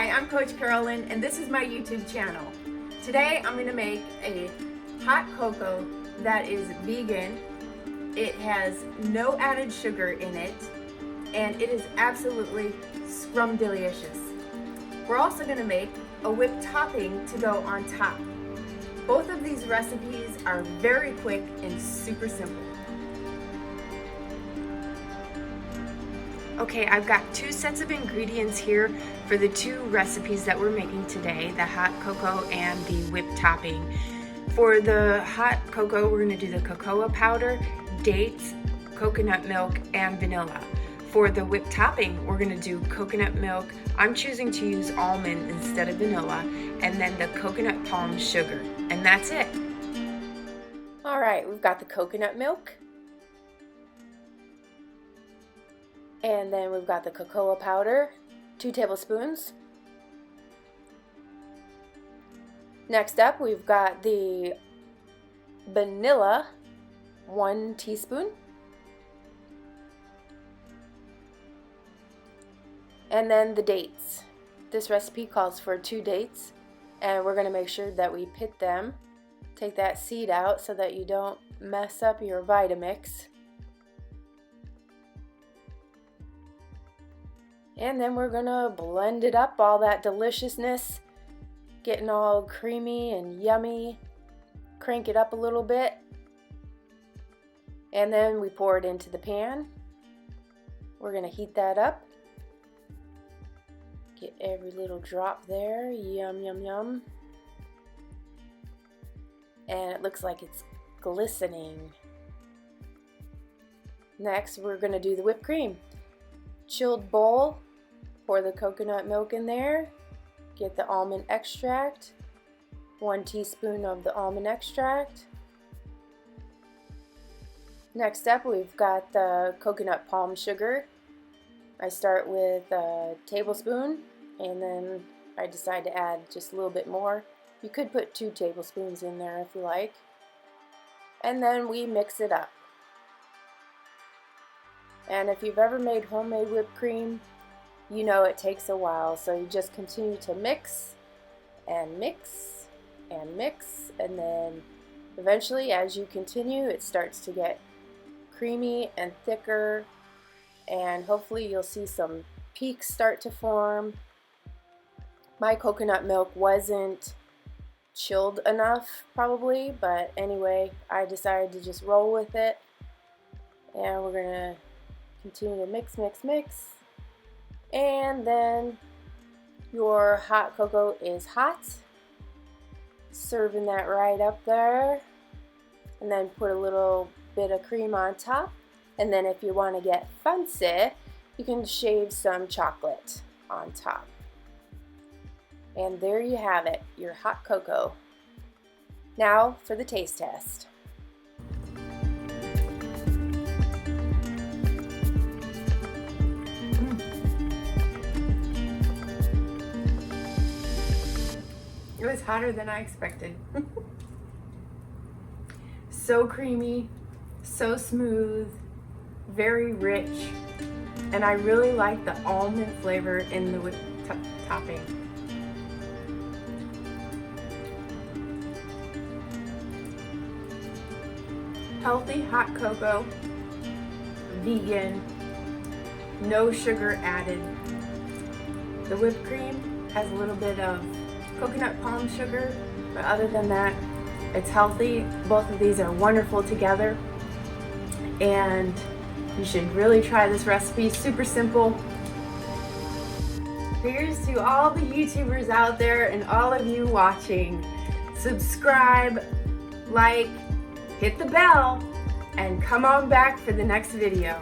Hi, I'm Coach Carolyn and this is my YouTube channel. Today I'm going to make a hot cocoa that is vegan. It has no added sugar in it and it is absolutely scrumdiddlyicious. We're also going to make a whipped topping to go on top. Both of these recipes are very quick and super simple. Okay, I've got two sets of ingredients here for the two recipes that we're making today, the hot cocoa and the whipped topping. For the hot cocoa, we're going to do the cocoa powder, dates, coconut milk, and vanilla. For the whipped topping, we're going to do coconut milk. I'm choosing to use almond instead of vanilla, and then the coconut palm sugar, and that's it. All right, we've got the coconut milk. And then we've got the cocoa powder, 2 tablespoons. Next up, we've got the vanilla, 1 teaspoon. And then the dates. This recipe calls for 2 dates, and we're going to make sure that we pit them. Take that seed out so that you don't mess up your Vitamix. And then we're gonna blend it up, all that deliciousness, getting all creamy and yummy. Crank it up a little bit. And then we pour it into the pan. We're gonna heat that up. Get every little drop there, yum, yum, yum. And it looks like it's glistening. Next, we're gonna do the whipped cream. Chilled bowl. Pour the coconut milk in there, get the almond extract, 1 teaspoon of the almond extract. Next up, we've got the coconut palm sugar. I start with a tablespoon and then I decide to add just a little bit more. You could put 2 tablespoons in there if you like. And then we mix it up. And if you've ever made homemade whipped cream, you know it takes a while, so you just continue to mix and mix and mix, and then eventually as you continue it starts to get creamy and thicker, and hopefully you'll see some peaks start to form. My coconut milk wasn't chilled enough probably, but anyway, I decided to just roll with it, and we're gonna continue to mix, mix, mix. And then your hot cocoa is hot. Serving that right up there. And then put a little bit of cream on top. And then if you want to get fancy, you can shave some chocolate on top. And there you have it, your hot cocoa. Now for the taste test. It was hotter than I expected. So creamy, so smooth, very rich, and I really like the almond flavor in the topping. Healthy hot cocoa, vegan, no sugar added. The whipped cream has a little bit of coconut palm sugar, but other than that, it's healthy. Both of these are wonderful together, and you should really try this recipe. Super simple. Here's to all the YouTubers out there and all of you watching. Subscribe, like, hit the bell, and come on back for the next video.